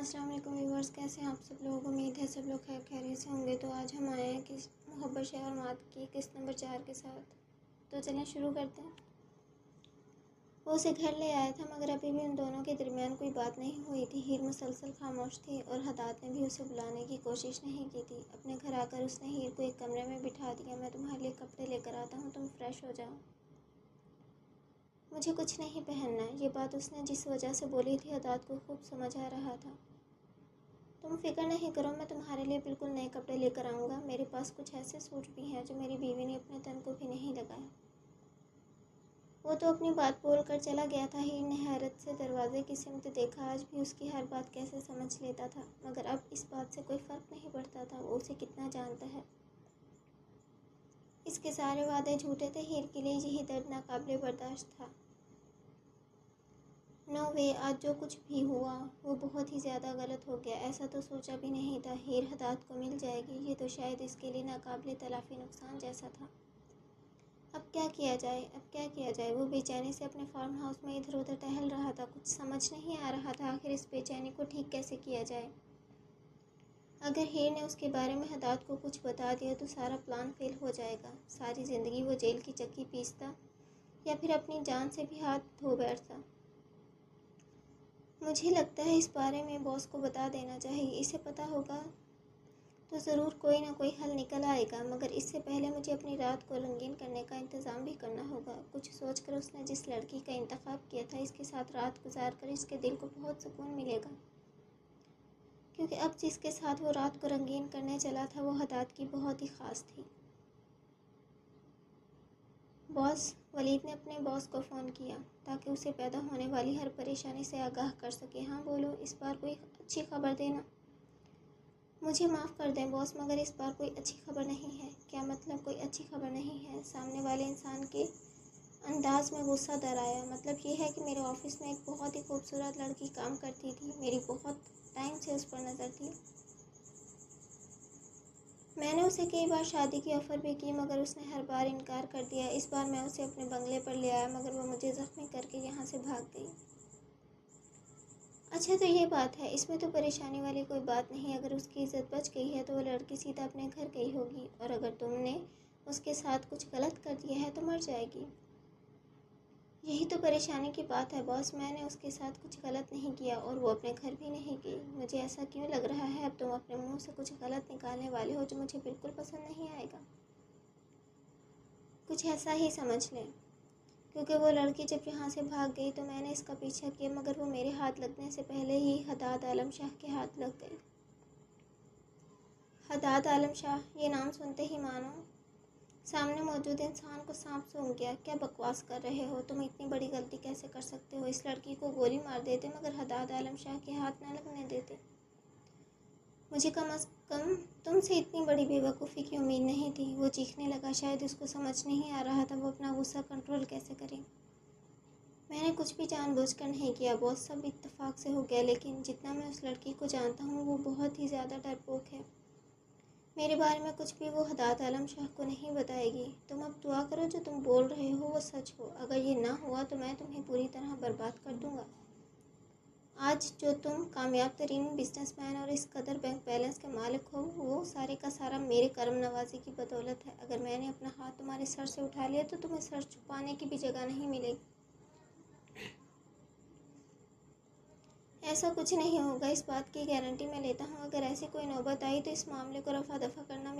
अस्सलाम वालेकुम व्यूअर्स, कैसे हैं आप सब लोग। उम्मीद है सब लोग खैर खैरियत से होंगे। तो आज हम आए हैं कि मोहब्बत शहर मात की किस्त नंबर 4 के साथ। तो चलें शुरू करते हैं। वो उसे घर ले आया था मगर अभी भी उन दोनों के दरमियान कोई बात नहीं हुई थी। हीर मुसलसल खामोश थी और हदात ने भी उसे बुलाने की कोशिश नहीं की थी। अपने घर आकर उसने हीर को एक कमरे में बिठा दिया। मैं तुम्हारे लिए कपड़े लेकर आता हूँ, तुम फ्रेश हो जाओ। मुझे कुछ नहीं पहनना है। ये बात उसने जिस वजह से बोली थी हदात को खूब समझ आ रहा था। तुम फिक्र नहीं करो, मैं तुम्हारे लिए बिल्कुल नए कपड़े लेकर आऊँगा। मेरे पास कुछ ऐसे सूट भी हैं जो मेरी बीवी ने अपने तन को भी नहीं लगाया। वो तो अपनी बात बोल कर चला गया था। हीर ने हैरत से दरवाजे की सिमत देखा। आज भी उसकी हर बात कैसे समझ लेता था, मगर अब इस बात से कोई फ़र्क नहीं पड़ता था वो उसे कितना जानता है। इसके सारे वादे झूठे थे। हीर के लिए यही दर्द नाकाबिले बर्दाश्त था। नो वे, आज जो कुछ भी हुआ वो बहुत ही ज़्यादा गलत हो गया। ऐसा तो सोचा भी नहीं था हीर हदात को मिल जाएगी। ये तो शायद इसके लिए नाकाबिले तलाफ़ी नुकसान जैसा था। अब क्या किया जाए, अब क्या किया जाए। वो बेचैनी से अपने फार्म हाउस में इधर उधर टहल रहा था। कुछ समझ नहीं आ रहा था आखिर इस बेचैनी को ठीक कैसे किया जाए। अगर हीर ने उसके बारे में हदात को कुछ बता दिया तो सारा प्लान फेल हो जाएगा। सारी ज़िंदगी वो जेल की चक्की पीसता या फिर अपनी जान से भी हाथ धो बैठता। मुझे लगता है इस बारे में बॉस को बता देना चाहिए। इसे पता होगा तो ज़रूर कोई ना कोई हल निकल आएगा, मगर इससे पहले मुझे अपनी रात को रंगीन करने का इंतज़ाम भी करना होगा। कुछ सोचकर उसने जिस लड़की का इंतखाब किया था, इसके साथ रात गुजार कर इसके दिल को बहुत सुकून मिलेगा, क्योंकि अब जिसके साथ वो रात को रंगीन करने चला था वो हदात की बहुत ही ख़ास थी। बॉस, वलीद ने अपने बॉस को फ़ोन किया ताकि उसे पैदा होने वाली हर परेशानी से आगाह कर सके। हाँ बोलो, इस बार कोई अच्छी खबर देना। मुझे माफ़ कर दें बॉस, मगर इस बार कोई अच्छी खबर नहीं है। क्या मतलब कोई अच्छी खबर नहीं है? सामने वाले इंसान के अंदाज में गुस्सा दर आया। मतलब ये है कि मेरे ऑफिस में एक बहुत ही खूबसूरत लड़की काम करती थी। मेरी बहुत टाइम से उस पर नज़र थी। मैंने उसे कई बार शादी की ऑफ़र भी की मगर उसने हर बार इनकार कर दिया। इस बार मैं उसे अपने बंगले पर ले आया मगर वो मुझे ज़ख्मी करके यहाँ से भाग गई। अच्छा तो ये बात है, इसमें तो परेशानी वाली कोई बात नहीं। अगर उसकी इज़्ज़त बच गई है तो वो लड़की सीधा अपने घर गई होगी, और अगर तुमने उसके साथ कुछ गलत कर दिया है तो मर जाएगी। यही तो परेशानी की बात है बॉस। मैंने उसके साथ कुछ गलत नहीं किया और वो अपने घर भी नहीं गई। मुझे ऐसा क्यों लग रहा है अब तुम अपने मुंह से कुछ गलत निकालने वाले हो जो मुझे बिल्कुल पसंद नहीं आएगा। कुछ ऐसा ही समझ लें, क्योंकि वो लड़की जब यहाँ से भाग गई तो मैंने इसका पीछा किया मगर वो मेरे हाथ लगने से पहले ही हदाद आलम शाह के हाथ लग गई। हदाद आलम शाह, ये नाम सुनते ही मानो सामने मौजूद इंसान को सांप सूंघ गया। क्या बकवास कर रहे हो तुम? इतनी बड़ी गलती कैसे कर सकते हो? इस लड़की को गोली मार देते मगर हदाद आलम शाह के हाथ न लगने देते। मुझे कम अज़ कम तुमसे इतनी बड़ी बेवकूफ़ी की उम्मीद नहीं थी। वो चीखने लगा। शायद उसको समझ नहीं आ रहा था वो अपना गुस्सा कंट्रोल कैसे करे। मैंने कुछ भी जानबूझकर नहीं किया बॉस, सब इत्तेफाक से हो गया। लेकिन जितना मैं उस लड़की को जानता हूँ वो बहुत ही ज़्यादा डरपोक है। मेरे बारे में कुछ भी वो हदात आलम शाह को नहीं बताएगी। तुम अब दुआ करो जो तुम बोल रहे हो वो सच हो। अगर ये ना हुआ तो मैं तुम्हें पूरी तरह बर्बाद कर दूँगा। आज जो तुम कामयाब तरीन बिजनेसमैन और इस कदर बैंक बैलेंस के मालिक हो, वो सारे का सारा मेरे करम नवाजी की बदौलत है। अगर मैंने अपना हाथ तुम्हारे सर से उठा लिया तो तुम्हें सर छुपाने की भी जगह नहीं मिलेगी। ऐसा कुछ नहीं होगा, इस बात की गारंटी मैं लेता हूँ। अगर ऐसी कोई नौबत आई तो इस मामले को रफा दफा करना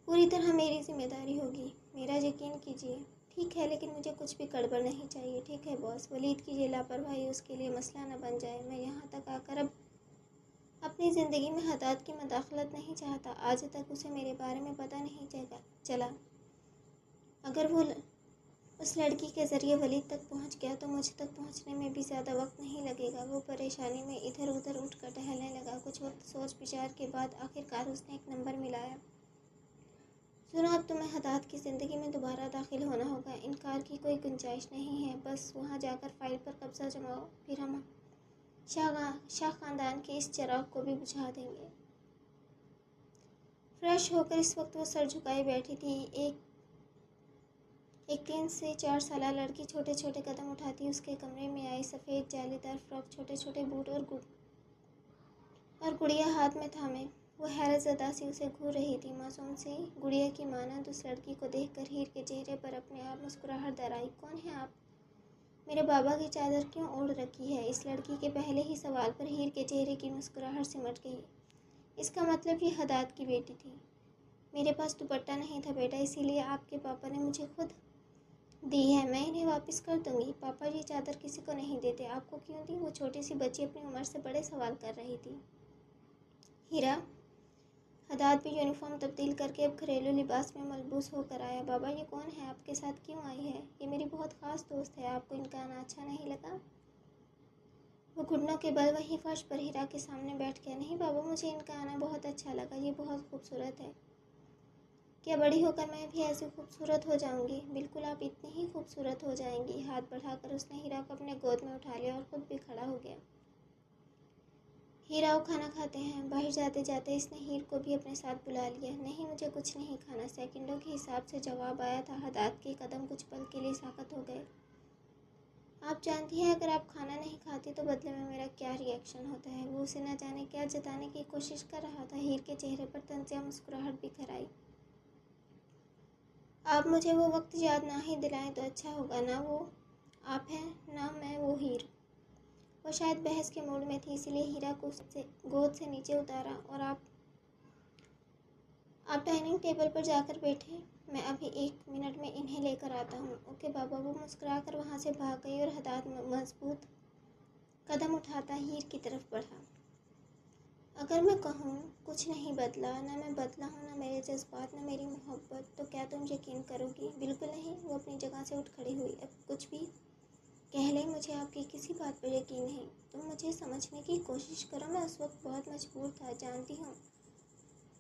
पूरी तरह मेरी जिम्मेदारी होगी। मेरा यकीन कीजिए। ठीक है, लेकिन मुझे कुछ भी गड़बड़ नहीं चाहिए। ठीक है बॉस, वलीद की ये लापरवाही उसके लिए मसला न बन जाए। मैं यहाँ तक आकर अब अपनी ज़िंदगी में हदात की मदाखलत नहीं चाहता। आज तक उसे मेरे बारे में पता नहीं चला। अगर वो उस लड़की के ज़रिए वलीद तक पहुंच गया तो मुझ तक पहुंचने में भी ज़्यादा वक्त नहीं लगेगा। वो परेशानी में इधर उधर उठकर टहलने लगा। कुछ वक्त सोच विचार के बाद आखिरकार उसने एक नंबर मिलाया। सुनो, अब तुम्हें हदात की ज़िंदगी में दोबारा दाखिल होना होगा। इनकार की कोई गुंजाइश नहीं है। बस वहाँ जाकर फ़ाइल पर कब्ज़ा जमाओ, फिर हम शाह ख़ानदान के इस चिराग को भी बुझा देंगे। फ्रेश होकर इस वक्त वो सर झुकाए बैठी थी। एक 3 से 4 साल लड़की छोटे छोटे कदम उठाती उसके कमरे में आई। सफ़ेद जालीदार फ्रॉक, छोटे छोटे बूट और और गुड़िया हाथ में थामे वो हैरत ज़दा सी उसे घूर रही थी। मासूम सी गुड़िया की मानंद उस लड़की को देखकर हीर के चेहरे पर अपने आप मुस्कुराहट दर आई। कौन है आप? मेरे बाबा की चादर क्यों ओढ़ रखी है? इस लड़की के पहले ही सवाल पर हीर के चेहरे की मुस्कुराहट सिमट गई। इसका मतलब ये हदाद की बेटी थी। मेरे पास दुपट्टा नहीं था बेटा, इसीलिए आपके पापा ने मुझे खुद दी है। मैं इन्हें वापस कर दूंगी। पापा ये चादर किसी को नहीं देते। आपको क्यों दी? वो छोटी सी बच्ची अपनी उम्र से बड़े सवाल कर रही थी। हीरा, हदाद भी यूनिफॉर्म तब्दील करके अब घरेलू लिबास में मलबूस होकर आया। बाबा ये कौन है? आपके साथ क्यों आई है? ये मेरी बहुत ख़ास दोस्त है। आपको इनका आना अच्छा नहीं लगा? वो घुटनों के बल वहीं फर्श पर हीरा के सामने बैठ गया। नहीं बाबा, मुझे इनका आना बहुत अच्छा लगा। ये बहुत खूबसूरत है। क्या बड़ी होकर मैं भी ऐसी खूबसूरत हो जाऊंगी? बिल्कुल, आप इतनी ही खूबसूरत हो जाएंगी। हाथ बढ़ाकर उसने हीरा को अपने गोद में उठा लिया और खुद भी खड़ा हो गया। हीरा, वो खाना खाते हैं। बाहर जाते जाते इसने हीर को भी अपने साथ बुला लिया। नहीं, मुझे कुछ नहीं खाना। सेकंडों के हिसाब से जवाब आया था। हदाद के कदम कुछ पल के लिए साकत हो गए। आप जानती हैं अगर आप खाना नहीं खाती तो बदले में मेरा क्या रिएक्शन होता है? वो उसे न जाने क्या जताने की कोशिश कर रहा था। हीर के चेहरे पर तंजिया मुस्कुराहट बिखर आई। आप मुझे वो वक्त याद ना ही दिलाएं तो अच्छा होगा। ना वो आप हैं, ना मैं वो हीर। वो शायद बहस के मूड में थी, इसीलिए हीरा को उससे गोद से नीचे उतारा और आप डाइनिंग टेबल पर जाकर बैठे। मैं अभी 1 मिनट में इन्हें लेकर आता हूँ। ओके बाबा। वो मुस्कुराकर वहाँ से भाग गई और हदाद मजबूत कदम उठाता हीर की तरफ बढ़ा। अगर मैं कहूँ कुछ नहीं बदला, ना मैं बदला हूँ, ना मेरे जज्बात, ना मेरी मोहब्बत, तो क्या तुम यकीन करोगी? बिल्कुल नहीं। वो अपनी जगह से उठ खड़ी हुई। अब कुछ भी कह ले, मुझे आपकी किसी बात पर यकीन नहीं। तुम मुझे समझने की कोशिश करो। मैं उस वक्त बहुत मजबूर था, जानती हूँ।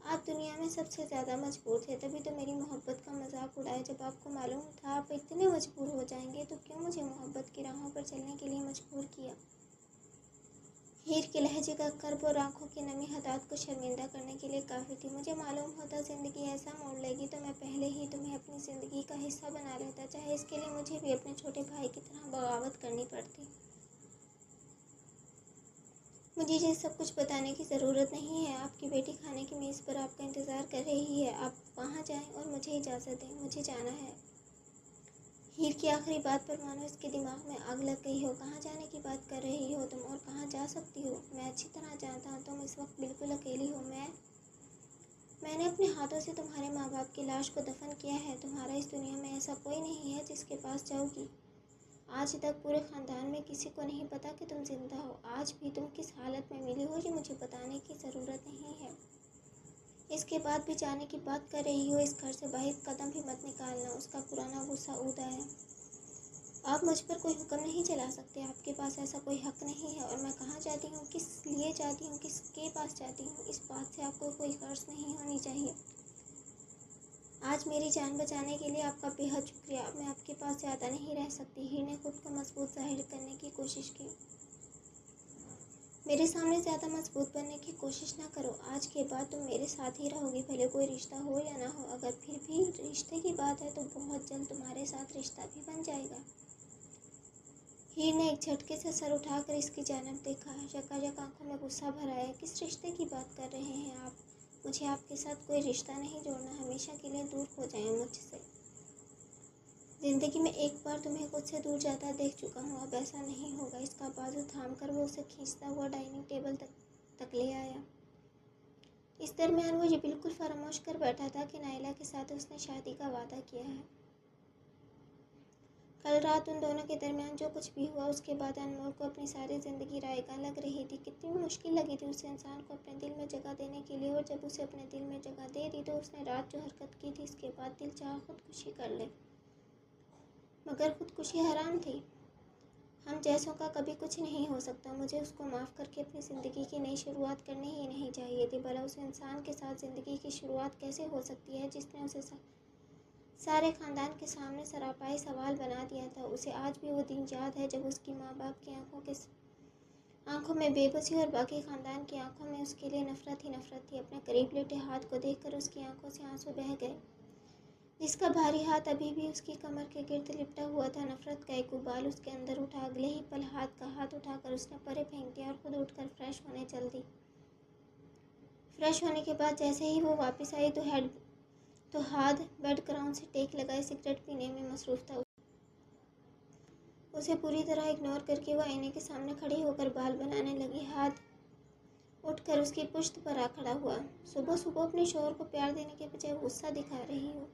आप दुनिया में सबसे ज़्यादा मजबूर थे, तभी तो मेरी मोहब्बत का मजाक उड़ाया। जब आपको मालूम था आप इतने मजबूर हो जाएंगे तो क्यों मुझे मोहब्बत की राहों पर चलने के लिए मजबूर किया? हीर के लहजे का कर्ब और आंखों की नमी हदाद को शर्मिंदा करने के लिए काफ़ी थी। मुझे मालूम होता ज़िंदगी ऐसा मोड़ लेगी तो मैं पहले ही तुम्हें अपनी ज़िंदगी का हिस्सा बना लेता, चाहे इसके लिए मुझे भी अपने छोटे भाई की तरह बगावत करनी पड़ती। मुझे ये सब कुछ बताने की ज़रूरत नहीं है। आपकी बेटी खाने की मेज़ पर आपका इंतज़ार कर रही है। आप वहाँ जाएं और मुझे इजाज़त दें। मुझे जाना है। हीर की आखिरी बात पर मानो इसके दिमाग में आग लग गई हो। कहाँ जाने की बात कर रही हो तुम, और कहाँ जा सकती हो? मैं अच्छी तरह जानता हूँ तुम इस वक्त बिल्कुल अकेली हो। मैंने अपने हाथों से तुम्हारे माँ बाप की लाश को दफन किया है। तुम्हारा इस दुनिया में ऐसा कोई नहीं है जिसके पास जाओगी। आज तक पूरे ख़ानदान में किसी को नहीं पता कि तुम जिंदा हो। आज भी तुम किस हालत में मिली हो ये मुझे बताने की ज़रूरत नहीं है। इसके बाद भी जाने की बात कर रही हो। इस घर से बाहर कदम भी मत निकालना। उसका पुराना गुस्सा ऊद आया। आप मुझ पर कोई हुक्म नहीं चला सकते। आपके पास ऐसा कोई हक नहीं है। और मैं कहाँ जाती हूँ, किस लिए जाती हूँ, किसके पास जाती हूँ, इस बात से आपको कोई गर्ज नहीं होनी चाहिए। आज मेरी जान बचाने के लिए आपका बेहद शुक्रिया। अब मैं आपके पास ज़्यादा नहीं रह सकती। हीर ने खुद को मजबूत जाहिर करने की कोशिश की। मेरे सामने ज़्यादा मजबूत बनने की कोशिश ना करो। आज के बाद तुम मेरे साथ ही रहोगी, भले कोई रिश्ता हो या ना हो। अगर फिर भी रिश्ते की बात है तो बहुत जल्द तुम्हारे साथ रिश्ता भी बन जाएगा। हीर ने एक झटके से सर उठाकर इसकी जानिब देखा। यकायक आंखों में गुस्सा भर आया। किस रिश्ते की बात कर रहे हैं आप? मुझे आपके साथ कोई रिश्ता नहीं जोड़ना। हमेशा के लिए दूर हो जाएं मुझसे। ज़िंदगी में एक बार तुम्हें खुद से दूर जाता देख चुका हूँ, अब ऐसा नहीं होगा। इसका बाजू थाम कर वो उसे खींचता हुआ डाइनिंग टेबल तक ले आया। इस दरमियान वो ये बिल्कुल फरामोश कर बैठा था कि नाइला के साथ उसने शादी का वादा किया है। कल रात उन दोनों के दरमियान जो कुछ भी हुआ, उसके बाद अनमोल को अपनी सारी ज़िंदगी रायगा लग रही थी। कितनी मुश्किल लगी थी उसे इंसान को अपने दिल में जगह देने के लिए, और जब उसे अपने दिल में जगह दे दी तो उसने रात जो हरकत की थी, इसके बाद दिल चाह खुदकुशी कर ले, मगर खुदकुशी हराम थी। हम जैसों का कभी कुछ नहीं हो सकता। मुझे उसको माफ़ करके अपनी ज़िंदगी की नई शुरुआत करनी ही नहीं चाहिए थी। भला उस इंसान के साथ ज़िंदगी की शुरुआत कैसे हो सकती है जिसने उसे सारे ख़ानदान के सामने सरापाई सवाल बना दिया था। उसे आज भी वो दिन याद है जब उसकी माँ बाप की आंखों में बेबसी और बाकी ख़ानदान की आंखों में उसके लिए नफ़रत ही नफ़रत थी। अपने करीब लेटे हाथ को देखकर उसकी आंखों से आंसू बह गए। जिसका भारी हाथ अभी भी उसकी कमर के गिर्द लिपटा हुआ था। नफ़रत का एक उबाल उसके अंदर उठा। अगले ही पल हाथ उठाकर उसने परे फेंक दिया और खुद उठकर फ्रेश होने चल दी। फ्रेश होने के बाद जैसे ही वो वापस आई तो हाथ बेड ग्राउंड से टेक लगाए सिगरेट पीने में मसरूफ़ था। उसे पूरी तरह इग्नोर करके वो आईने के सामने खड़ी होकर बाल बनाने लगी। हाथ उठकर उसकी पुश्त पर आ खड़ा हुआ। सुबह सुबह अपने शौहर को प्यार देने के बजाय गुस्सा दिखा रही हो।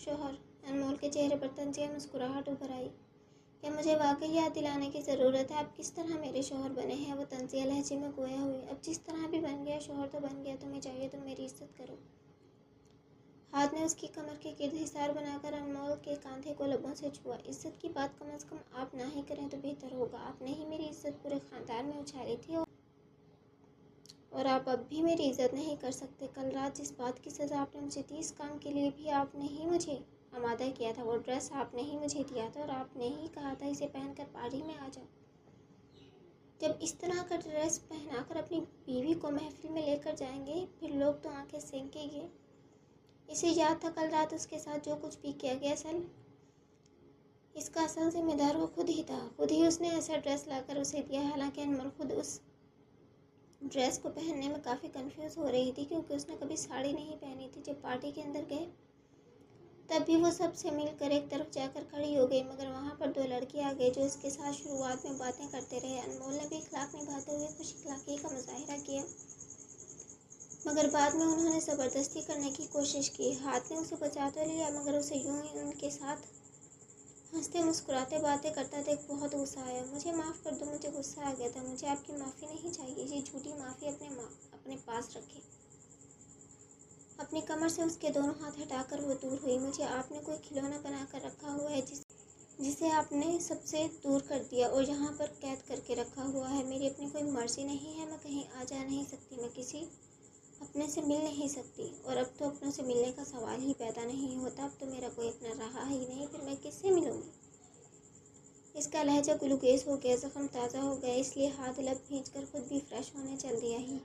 शौहर। अनमोल के चेहरे पर तंजिया मुस्कुराहट उभर आई। क्या मुझे वाकई याद दिलाने की ज़रूरत है आप किस तरह मेरे शौहर बने हैं? वो तंजिया लहजे में गोया हुई। अब जिस तरह भी बन गया शौहर तो बन गया, तुम्हें चाहिए तुम मेरी इज्जत करो। हाथ ने उसकी कमर के गिर्द हिसार बनाकर अनमोल के कांधे को लबों से छुआ। इज्जत की बात कम से कम आप ना ही करें तो बेहतर होगा। आपने ही मेरी इज्जत पूरे ख़ानदान में उछाली थी और आप अब भी मेरी इज्जत नहीं कर सकते। कल रात जिस बात की सज़ा आपने मुझे दी, इस काम के लिए भी आपने ही मुझे आमादा किया था। वो ड्रेस आपने ही मुझे दिया था और आपने ही कहा था इसे पहनकर पार्टी में आ जाओ। जब इस तरह का ड्रेस पहनाकर अपनी बीवी को महफिल में लेकर जाएंगे फिर लोग तो आंखें सेंकेंगे। इसे याद था कल रात उसके साथ जो कुछ भी किया गया। इसका असल जिम्मेदार वो खुद ही था। खुद ही उसने ऐसा ड्रेस लाकर उसे दिया। हालांकि अनमोल खुद उस ड्रेस को पहनने में काफ़ी कंफ्यूज हो रही थी क्योंकि उसने कभी साड़ी नहीं पहनी थी। जब पार्टी के अंदर गए तब भी वो सबसे मिलकर एक तरफ जाकर खड़ी हो गई, मगर वहाँ पर दो लड़के आ गए जो इसके साथ शुरुआत में बातें करते रहे। अनमोल ने भी इखलाक निभाते हुए खुश इखलाकी का मुजाहिरा किया, मगर बाद में उन्होंने ज़बरदस्ती करने की कोशिश की। हाथ ने उसे बचा तो लिया मगर उसे यूं ही उनके साथ हंसते मुस्कुराते बातें करता देख बहुत गुस्सा आया। मुझे माफ़ कर दो, मुझे गुस्सा आ गया था। मुझे आपकी माफ़ी नहीं चाहिए। ये झूठी माफ़ी अपने पास रखें। अपनी कमर से उसके दोनों हाथ हटाकर वो दूर हुई। मुझे आपने कोई खिलौना बनाकर रखा हुआ है जिसे आपने सबसे दूर कर दिया और यहाँ पर कैद करके रखा हुआ है। मेरी अपनी कोई मर्जी नहीं है। मैं कहीं आ जा नहीं सकती, मैं किसी अपने से मिल नहीं सकती और अब तो अपनों से मिलने का सवाल ही पैदा नहीं होता। अब तो मेरा कोई अपना रहा ही नहीं, फिर मैं किससे मिलूँगी? इसका लहजा गुलगुज़ हो गया, ज़ख्म ताज़ा हो गया, इसलिए हाथ लब खींचकर खुद भी फ्रेश होने चल दिया ही।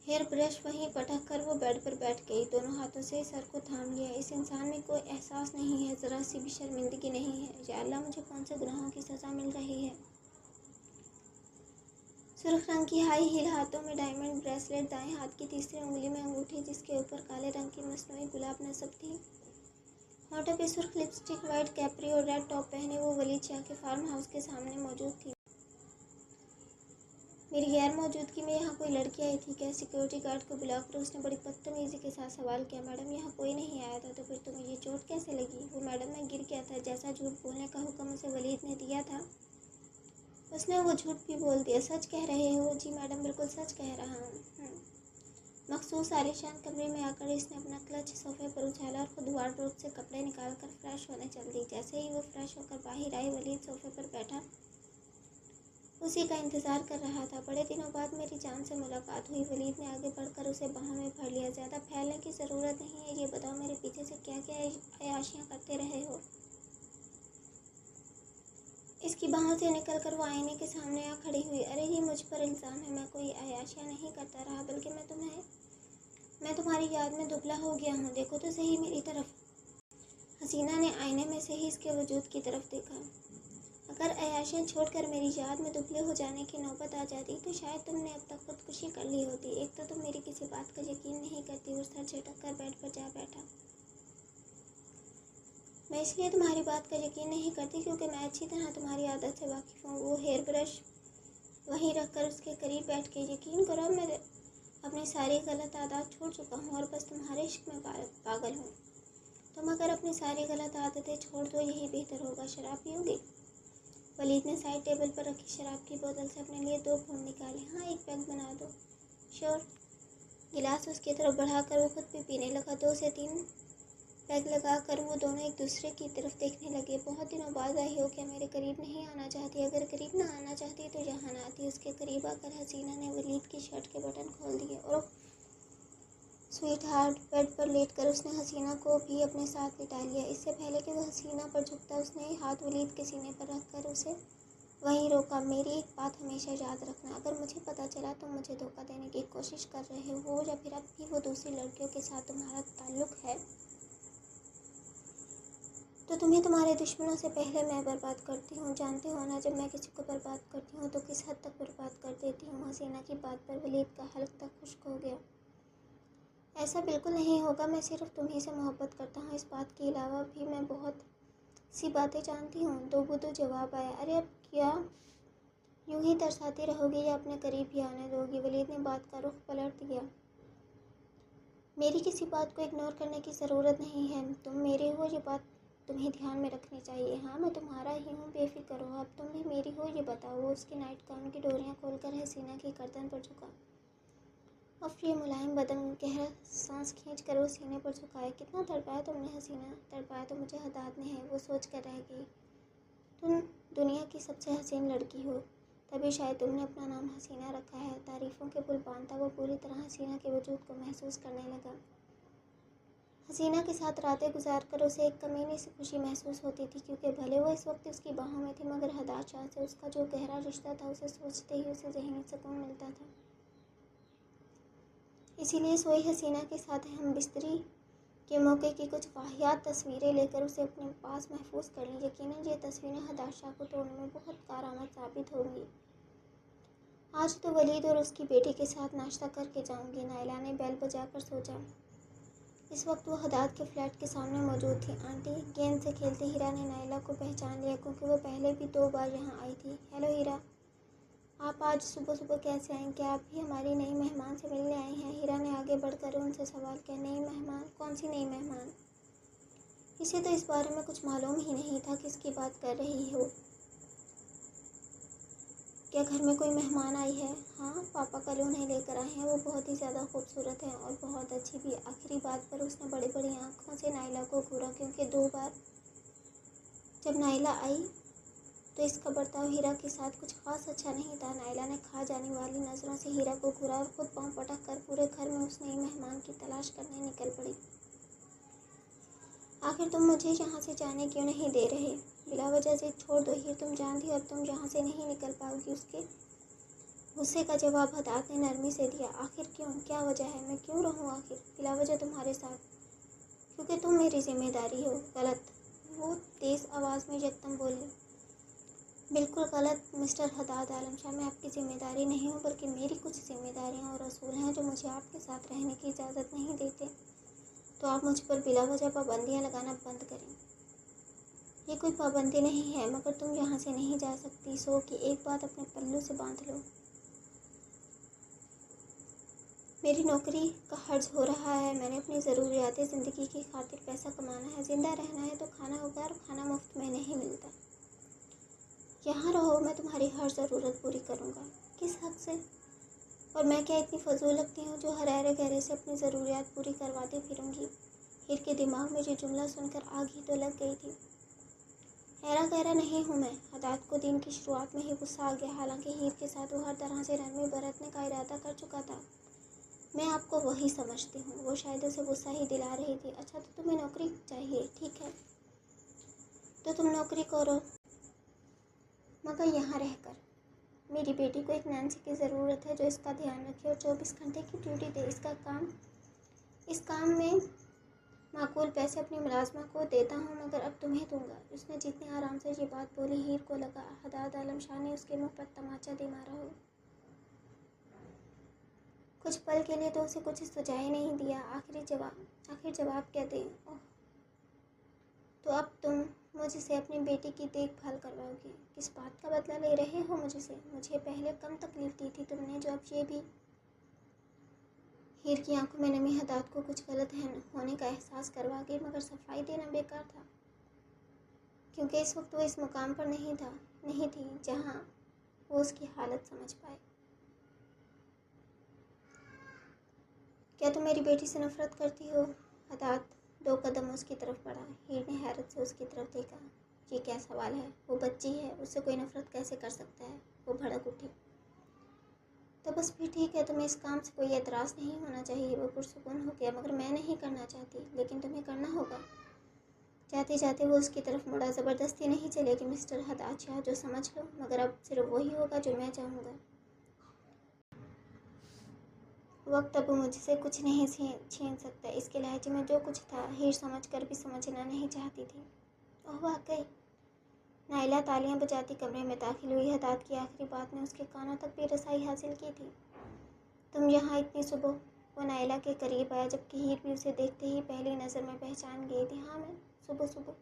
हेयर ब्रश वहीं पटक कर वो बेड पर बैठ गई। दोनों हाथों से सर को थाम लिया। इस इंसान में कोई एहसास नहीं है, ज़रा सी भी शर्मिंदगी नहीं है। या अल्लाह, मुझे कौन से गुनाहों की सज़ा मिल रही है? सुर्ख रंग की हाई हील, हाथों में डायमंड ब्रेसलेट, दाएं हाथ की तीसरी उंगली में अंगूठी जिसके ऊपर काले रंग की मसनूई गुलाब नस्ब थी। होठों पे सुर्ख लिपस्टिक, वाइट कैप्री और रेड टॉप पहने वो वलीद शाह के फार्म हाउस के सामने मौजूद थी। मेरी गैर मौजूदगी में यहाँ कोई लड़की आई थी क्या? सिक्योरिटी गार्ड को बुलाकर उसने बड़ी बदतमीज़ी के साथ सवाल किया। मैडम, यहाँ कोई नहीं आया था। तो फिर तुम्हें ये चोट कैसे लगी? वो मैडम, मैं गिर गया था। जैसा झूठ बोलने का हुक्म उसे वलीद ने दिया था उसने वो झूठ भी बोल दिया। सच कह रहे हो? जी मैडम, बिल्कुल सच कह रहा हूँ। मखसूस आलीशान कमरे में आकर इसने अपना क्लच सोफे पर उछाला और खुद वार्डरोब से कपड़े निकालकर फ्रेश होने चल दी। जैसे ही वो फ्रेश होकर बाहर आई, वलीद सोफे पर बैठा उसी का इंतज़ार कर रहा था। बड़े दिनों बाद मेरी जान से मुलाकात हुई। वलीद ने आगे बढ़कर उसे बाहों में भर लिया। ज़्यादा फैलने की ज़रूरत नहीं है। ये बताओ, मेरे पीछे से क्या क्या अयाशियाँ करते रहे हो? इसकी बाहों से निकलकर वो आईने के सामने आ खड़ी हुई। अरे, ये मुझ पर इल्ज़ाम है। मैं कोई अयाशियाँ नहीं करता रहा, बल्कि मैं तुम्हारी याद में दुबला हो गया हूँ। देखो तो सही मेरी तरफ। हसीना ने आईने में से ही इसके वजूद की तरफ देखा। अगर अयाशियाँ छोड़कर मेरी याद में दुबले हो जाने की नौबत आ जाती तो शायद तुमने अब तक खुदकुशी कर ली होती। एक तो तुम मेरी किसी बात का यकीन नहीं करती और सर झटक कर बेड पर जा बैठा। मैं इसलिए तुम्हारी बात का यकीन नहीं करती क्योंकि मैं अच्छी तरह तुम्हारी आदत से वाकिफ़ हूँ। वो हेयर ब्रश वहीं रखकर उसके करीब बैठ के, यकीन करो मैं अपनी सारी गलत आदत छोड़ चुका हूँ और बस तुम्हारे इश्क में पागल हूँ। तुम अगर अपनी सारी गलत आदतें छोड़ दो यही बेहतर होगा। शराब पियोगे? वलीद ने साइड टेबल पर रखी शराब की बोतल से अपने लिए 2 घूंट निकाले। हाँ, एक पैक बना दो। श्योर। गिलास उसकी तरफ बढ़ाकर वो खुद भी पीने लगा। 2 से 3 पैग लगाकर वो दोनों एक दूसरे की तरफ देखने लगे। बहुत दिनों बाद आई हो, क्या मेरे करीब नहीं आना चाहती? अगर करीब ना आना चाहती तो यहाँ ना आती। उसके करीब आकर हसीना ने वलीद की शर्ट के बटन खोल दिए। और स्वीट हार्ट, बेड पर लेटकर उसने हसीना को भी अपने साथ लिटा लिया। इससे पहले कि वह हसीना पर झुकता उसने हाथ वलीद के सीने पर रखकर उसे वहीं रोका। मेरी एक बात हमेशा याद रखना, अगर मुझे पता चला तुम मुझे धोखा देने की कोशिश कर रहे हो या फिर अब भी वो दूसरी लड़कियों के साथ तुम्हारा ताल्लुक़ है तो तुम्हें तुम्हारे दुश्मनों से पहले मैं बर्बाद करती हूँ। जानते हो ना, जब मैं किसी को बर्बाद करती हूँ तो किस हद तक बर्बाद कर देती हूँ। हसीना की बात पर वलीद का हल्क तक खुश्क हो गया। ऐसा बिल्कुल नहीं होगा, मैं सिर्फ तुम्ही से मोहब्बत करता हूँ। इस बात के अलावा भी मैं बहुत सी बातें जानती हूँ। दो बुदो जवाब आया। अरे अब क्या यूं ही तरसाती रहोगी या अपने करीब ही आने दोगी? वलीद ने बात का रुख पलट दिया। मेरी किसी बात को इग्नोर करने की ज़रूरत नहीं है। तुम मेरे हो, ये बात तुम्हें ध्यान में रखनी चाहिए। हाँ, मैं तुम्हारा ही हूँ, बेफिक्र हो। अब तुम भी मेरी हो, ये बताओ। वो उसकी नाइट गाउन की डोरियाँ खोलकर हसीना की गर्दन पर झुका और ये मुलायम बदन गहरा सांस खींच कर वो सीने पर झुकाया। कितना तड़पाया तुमने हसीना? तड़पाया तो मुझे हदाद ने है, वो सोच कर रह गई। तुम दुनिया की सबसे हसीन लड़की हो, तभी शायद तुमने अपना नाम हसीना रखा है। तारीफ़ों के पुल बांधता वो पूरी तरह हसीना के वजूद को महसूस करने लगा। हसीना के साथ रातें गुजार कर उसे एक कमीनी सी खुशी महसूस होती थी, क्योंकि भले वो इस वक्त उसकी बाहों में थी, मगर हदाद शाह से उसका जो गहरा रिश्ता था, उसे सोचते ही उसे ज़हनी सुकून मिलता था। इसीलिए सोई हसीना के साथ हम बिस्तरी के मौके की कुछ वाहियात तस्वीरें लेकर उसे अपने पास महफूज कर ली। यकीनन ये तस्वीरें हदाद शाह को तोड़ने में बहुत कारआमद साबित होंगी। आज तो वलीद और उसकी बेटी के साथ नाश्ता करके जाऊंगी। नायला ने बेल बजाकर सोचा। इस वक्त वो हदाद के फ्लैट के सामने मौजूद थी। आंटी, गेंद से खेलते हीरा ने नायला को पहचान लिया, क्योंकि वो पहले भी 2 बार यहाँ आई थी। हेलो हीरा, आप आज सुबह सुबह कैसे आए? क्या आप भी हमारी नई मेहमान से मिलने आए हैं? हीरा ने आगे बढ़कर उनसे सवाल किया। नई मेहमान? कौन सी नई मेहमान? इसे तो इस बारे में कुछ मालूम ही नहीं था किसकी बात कर रही हो। क्या घर में कोई मेहमान आई है? हाँ, पापा कल उन्हें लेकर आए हैं। वो बहुत ही ज़्यादा खूबसूरत है और बहुत अच्छी भी। आखिरी बात पर उसने बड़ी बड़ी आंखों से नायला को घूरा, क्योंकि 2 बार जब नायला आई तो इसका बर्ताव हीरा के साथ कुछ खास अच्छा नहीं था। नायला ने खा जाने वाली नज़रों से हीरा को घूरा और खुद पाँव पटक कर पूरे घर में उस नई मेहमान की तलाश करने निकल पड़ी। आखिर तुम मुझे यहाँ से जाने क्यों नहीं दे रहे? बिला वजह से छोड़ दो हीर, तुम जानती हो अब तुम यहाँ से नहीं निकल पाओगी। उसके गुस्से का जवाब हदाद ने नरमी से दिया। आखिर क्यों? क्या वजह है? मैं क्यों रहूँ आखिर बिला वजह तुम्हारे साथ? क्योंकि तुम मेरी जिम्मेदारी हो। गलत, वो तेज़ आवाज़ में यकदम बोली। बिल्कुल गलत मिस्टर हदाद आलम शाह, मैं आपकी जिम्मेदारी नहीं हूँ, बल्कि मेरी कुछ जिम्मेदारियाँ और असूल हैं जो मुझे आपके साथ रहने की इजाज़त नहीं देते। तो आप मुझ पर बिला वजह पाबंदियाँ लगाना बंद करें। ये कोई पाबंदी नहीं है, मगर तुम यहाँ से नहीं जा सकती। सो कि एक बात अपने पल्लू से बांध लो। मेरी नौकरी का हर्ज हो रहा है। मैंने अपनी ज़रूरियात ज़िंदगी की खातिर पैसा कमाना है। ज़िंदा रहना है तो खाना होगा, और खाना मुफ्त में नहीं मिलता। यहाँ रहो, मैं तुम्हारी हर ज़रूरत पूरी करूँगा। किस हक़ से? और मैं क्या इतनी फजूल लगती हूँ जो हर ऐरे गहरे से अपनी ज़रूरियात पूरी करवाती फिरूँगी? हीर के दिमाग में ये जुमला सुनकर आग ही तो लग गई थी। ऐरा गहरा नहीं हूँ मैं। हदाद को दिन की शुरुआत में ही गुस्सा आ गया। हालांकि हीर के साथ वो हर तरह से नरमी बरतने का इरादा कर चुका था। मैं आपको वही समझती हूँ। वो शायद उसे गुस्सा ही दिला रही थी। अच्छा, तो तुम्हें नौकरी चाहिए, ठीक है, तो तुम नौकरी करो, मगर यहाँ रहकर। मेरी बेटी को एक नैन्सी की ज़रूरत है जो इसका ध्यान रखे और 24 घंटे की ड्यूटी दे। इस काम में माकूल पैसे अपनी मुलाजमा को देता हूँ, मगर अब तुम्हें दूंगा। उसने जितनी आराम से ये बात बोली, हीर को लगा हदाद आलम शाह ने उसके मुंह पर तमाचा दे मारा हो। कुछ पल के लिए तो उसे कुछ सुझाई नहीं दिया। आखिर जवाब क्या दें? ओह, तो अब तुम मुझसे अपनी बेटी की देखभाल करवाओगी? किस बात का बदला ले रहे हो मुझसे? मुझे पहले कम तकलीफ दी थी तुमने, जो अब ये भी। हीर की आंखों में नमी हदाद को कुछ गलत होने का एहसास करवा गई, मगर सफाई देना बेकार था, क्योंकि इस वक्त वो इस मुकाम पर नहीं थी जहाँ वो उसकी हालत समझ पाए। क्या तुम मेरी बेटी से नफरत करती हो? हदाद 2 कदम उसकी तरफ बढ़ा। हीर ने हैरत से उसकी तरफ देखा। ये क्या सवाल है? वो बच्ची है, उससे कोई नफरत कैसे कर सकता है? वो भड़क उठी। तो बस फिर ठीक है, तुम्हें इस काम से कोई एतराज़ नहीं होना चाहिए। वो पुरसुकून हो गया। मगर मैं नहीं करना चाहती, लेकिन तुम्हें करना होगा। जाते जाते वो उसकी तरफ मुड़ा। ज़बरदस्ती नहीं चलेगी मिस्टर हदाद शाह, जो समझ लो, मगर अब सिर्फ वही होगा जो मैं चाहूँगा। वक्त अब मुझसे कुछ नहीं छीन सकता। इसके लहजे में जो कुछ था, हीर समझ कर भी समझना नहीं चाहती थी। ओह वाकई। नाइला तालियां बजाती कमरे में दाखिल हुई। हदाद की आखिरी बात ने उसके कानों तक भी रसाई हासिल की थी। तुम यहाँ इतनी सुबह? वो नाइला के करीब आया, जबकि हीर भी उसे देखते ही पहली नज़र में पहचान गई थी। हाँ, मैं सुबह सुबह।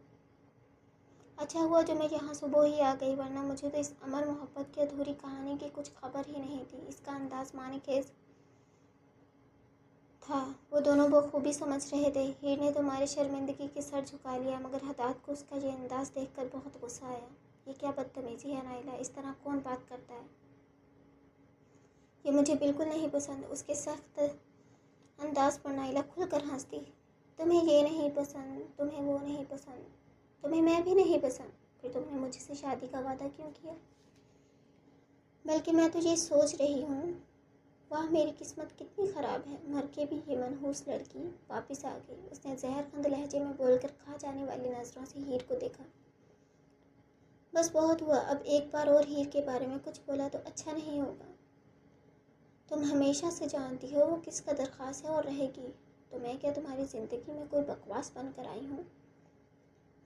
अच्छा हुआ जो मैं यहाँ सुबह ही आ गई, वरना मुझे तो इस अमर मोहब्बत की अधूरी कहानी की कुछ खबर ही नहीं थी। इसका अंदाज मानेखेज था। वो दोनों बखूबी समझ रहे थे। हीर ने तुम्हारी शर्मिंदगी के सर झुका लिया, मगर हदाद को उसका ये अंदाज देखकर बहुत गुस्सा आया। ये क्या बदतमीजी है नाइला, इस तरह कौन बात करता है? ये मुझे बिल्कुल नहीं पसंद। उसके सख्त अंदाज पर नाइला खुलकर हंसती। तुम्हें ये नहीं पसंद, तुम्हें वो नहीं पसंद, तुम्हें मैं भी नहीं पसंद, फिर तुमने मुझसे शादी का वादा क्यों किया? बल्कि मैं तो ये सोच रही हूँ, वाह मेरी किस्मत कितनी ख़राब है। मर के भी ये मनहूस लड़की वापस आ गई। उसने जहरखंद लहजे में बोलकर खा जाने वाली नज़रों से हीर को देखा। बस बहुत हुआ, अब एक बार और हीर के बारे में कुछ बोला तो अच्छा नहीं होगा। तुम हमेशा से जानती हो वो किस कदर ख़ास है और रहेगी। तो मैं क्या तुम्हारी ज़िंदगी में कोई बकवास बनकर आई हूँ?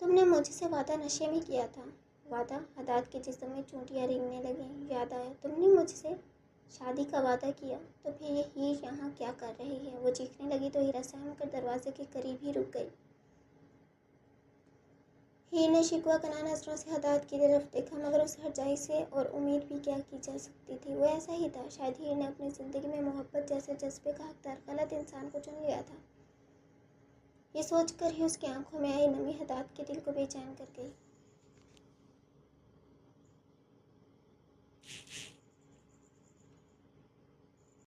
तुमने मुझसे वादा नशे में किया था। वादा? हदाद के जिस्म में चूंटियाँ रेंगने लगीं। याद आया, तुमने मुझसे शादी का वादा किया। तो फिर ये हीर यहाँ क्या कर रही है? वो चीखने लगी तो हीरा सहम कर दरवाजे के करीब ही रुक गई। हीर ने शिकवा कना नजरों से हदाद की तरफ देखा, मगर उस हरजाई से और उम्मीद भी क्या की जा सकती थी। वो ऐसा ही था। शायद हीर ने अपनी ज़िंदगी में मोहब्बत जैसे जज्बे का हकदार गलत इंसान को चुन लिया था। ये सोचकर ही उसकी आंखों में आई नमी हदाद के दिल को बेचैन कर गई।